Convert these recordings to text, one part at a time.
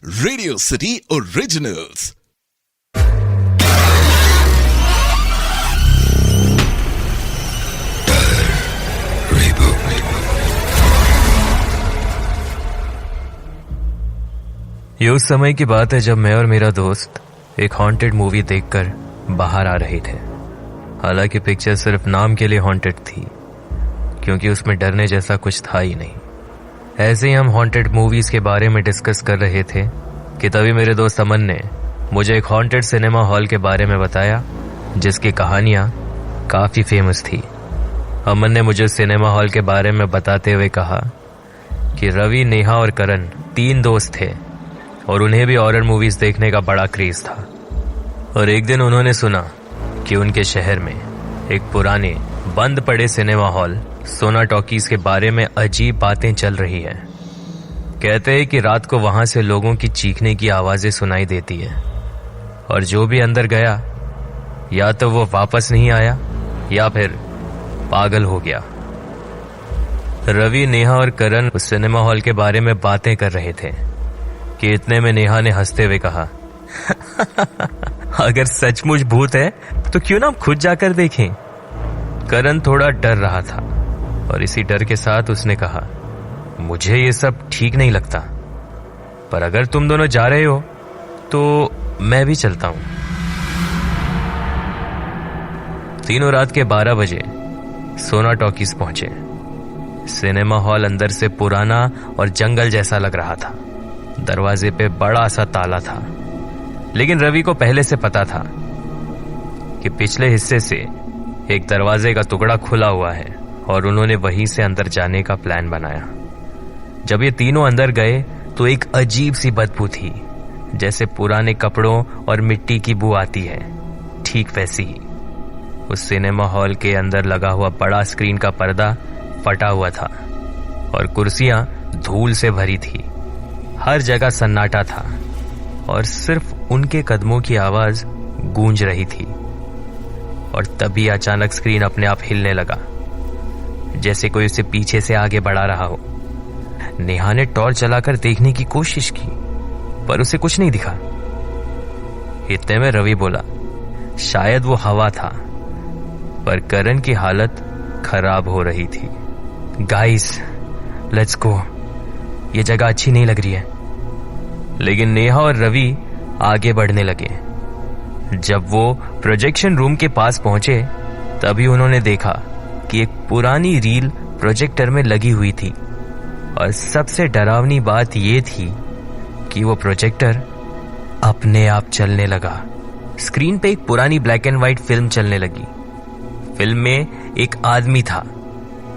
Radio city originals. ये उस समय की बात है जब मैं और मेरा दोस्त एक हॉन्टेड मूवी देखकर बाहर आ रहे थे। हालांकि पिक्चर सिर्फ नाम के लिए हॉन्टेड थी, क्योंकि उसमें डरने जैसा कुछ था ही नहीं। ऐसे ही हम हॉन्टेड मूवीज के बारे में डिस्कस कर रहे थे कि तभी मेरे दोस्त अमन ने मुझे एक हॉन्टेड सिनेमा हॉल के बारे में बताया, जिसकी कहानियां काफी फेमस थी। अमन ने मुझे सिनेमा हॉल के बारे में बताते हुए कहा कि रवि, नेहा और करण 3 दोस्त थे और उन्हें भी हॉरर मूवीज देखने का बड़ा क्रेज था। और एक दिन उन्होंने सुना कि उनके शहर में एक पुराने बंद पड़े सिनेमा हॉल सोना टॉकीज के बारे में अजीब बातें चल रही हैं। कहते हैं कि रात को वहां से लोगों की चीखने की आवाजें सुनाई देती है और जो भी अंदर गया या तो वो वापस नहीं आया या फिर पागल हो गया। रवि, नेहा और करण उस सिनेमा हॉल के बारे में बातें कर रहे थे कि इतने में नेहा ने हंसते हुए कहा अगर सचमुच भूत है तो क्यों ना हम खुद जाकर देखें। करण थोड़ा डर रहा था और इसी डर के साथ उसने कहा, मुझे ये सब ठीक नहीं लगता, पर अगर तुम दोनों जा रहे हो तो मैं भी चलता हूं। तीनों रात के 12 बजे सोना टॉकीज पहुंचे। सिनेमा हॉल अंदर से पुराना और जंगल जैसा लग रहा था। दरवाजे पे बड़ा सा ताला था, लेकिन रवि को पहले से पता था कि पिछले हिस्से से एक दरवाजे का टुकड़ा खुला हुआ है और उन्होंने वहीं से अंदर जाने का प्लान बनाया। जब ये तीनों अंदर गए तो एक अजीब सी बदबू थी, जैसे पुराने कपड़ों और मिट्टी की बू आती है, ठीक वैसी ही। उस सिनेमा हॉल के अंदर लगा हुआ बड़ा स्क्रीन का पर्दा फटा हुआ था और कुर्सियां धूल से भरी थी। हर जगह सन्नाटा था और सिर्फ उनके कदमों की आवाज गूंज रही थी। और तभी अचानक स्क्रीन अपने आप हिलने लगा, जैसे कोई उसे पीछे से आगे बढ़ा रहा हो। नेहा ने टॉर्च चलाकर देखने की कोशिश की, पर उसे कुछ नहीं दिखा। इतने में रवि बोला, शायद वो हवा था। पर करण की हालत खराब हो रही थी। गाइस, लेट्स गो, ये जगह अच्छी नहीं लग रही है। लेकिन नेहा और रवि आगे बढ़ने लगे। जब वो प्रोजेक्शन रूम के पास पहुंचे तभी उन्होंने देखा कि एक पुरानी रील प्रोजेक्टर में लगी हुई थी। और सबसे डरावनी बात यह थी कि वो प्रोजेक्टर अपने आप चलने लगा। स्क्रीन पे एक पुरानी ब्लैक एंड व्हाइट फिल्म चलने लगी। फिल्म में एक आदमी था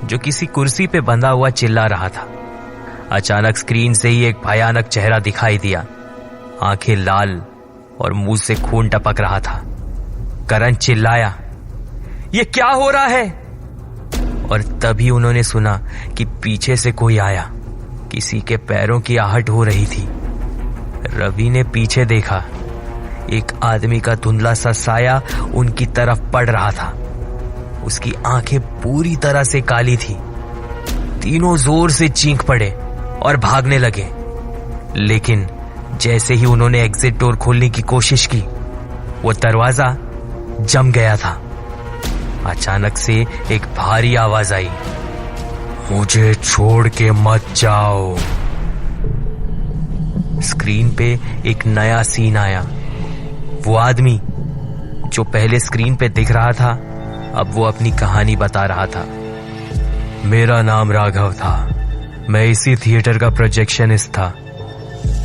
जो किसी कुर्सी पे बंधा हुआ चिल्ला रहा था। अचानक स्क्रीन से ही एक भयानक चेहरा दिखाई दिया। आंखें लाल और मुंह से खून टपक रहा था। करण चिल्लाया, ये क्या हो रहा है? और तभी उन्होंने सुना कि पीछे से कोई आया। किसी के पैरों की आहट हो रही थी। रवि ने पीछे देखा, एक आदमी का धुंधला सा साया उनकी तरफ पड़ रहा था। उसकी आंखें पूरी तरह से काली थी। तीनों जोर से चीख पड़े और भागने लगे। लेकिन जैसे ही उन्होंने एग्जिट डोर खोलने की कोशिश की, वो दरवाजा जम गया था। अचानक से एक भारी आवाज आई, मुझे छोड़ के मत जाओ। स्क्रीन पे एक नया सीन आया। वो आदमी जो पहले स्क्रीन पे दिख रहा था, अब वो अपनी कहानी बता रहा था। मेरा नाम राघव था। मैं इसी थिएटर का प्रोजेक्शनिस्ट था।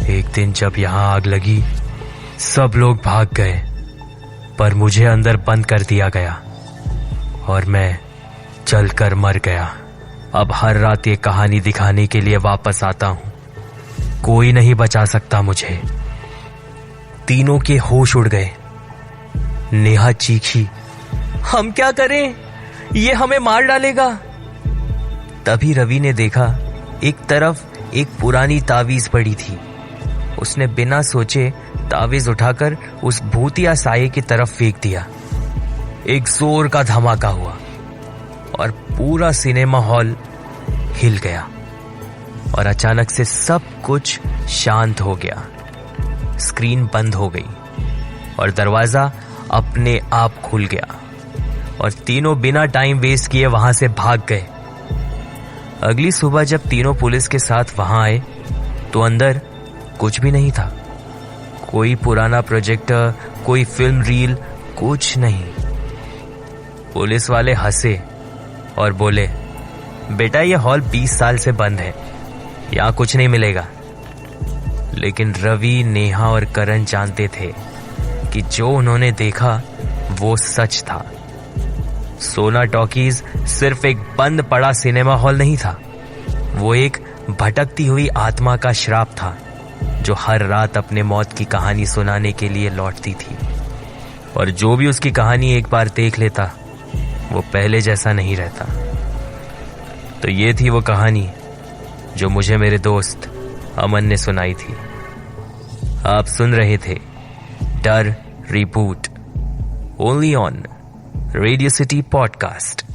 एक दिन जब यहां आग लगी, सब लोग भाग गए, पर मुझे अंदर बंद कर दिया गया और मैं जलकर मर गया। अब हर रात ये कहानी दिखाने के लिए वापस आता हूं। कोई नहीं बचा सकता मुझे। तीनों के होश उड़ गए। नेहा चीखी, हम क्या करें? ये हमें मार डालेगा। तभी रवि ने देखा, एक तरफ एक पुरानी तावीज पड़ी थी। उसने बिना सोचे तावीज उठाकर उस भूतिया साये की तरफ फेंक दिया। एक जोर का धमाका हुआ और पूरा सिनेमा हॉल हिल गया और अचानक से सब कुछ शांत हो गया। स्क्रीन बंद हो गई और दरवाजा अपने आप खुल गया और तीनों बिना टाइम वेस्ट किए वहां से भाग गए। अगली सुबह जब तीनों पुलिस के साथ वहां आए तो अंदर कुछ भी नहीं था। कोई पुराना प्रोजेक्टर, कोई फिल्म रील, कुछ नहीं। पुलिस वाले हंसे और बोले, बेटा ये हॉल 20 साल से बंद है, यहां कुछ नहीं मिलेगा। लेकिन रवि, नेहा और करण जानते थे कि जो उन्होंने देखा वो सच था। सोना टॉकीज सिर्फ एक बंद पड़ा सिनेमा हॉल नहीं था, वो एक भटकती हुई आत्मा का श्राप था जो हर रात अपने मौत की कहानी सुनाने के लिए लौटती थी। और जो भी उसकी कहानी एक बार देख लेता वो पहले जैसा नहीं रहता। तो ये थी वो कहानी जो मुझे मेरे दोस्त अमन ने सुनाई थी। आप सुन रहे थे डर reboot, only on radio city podcast.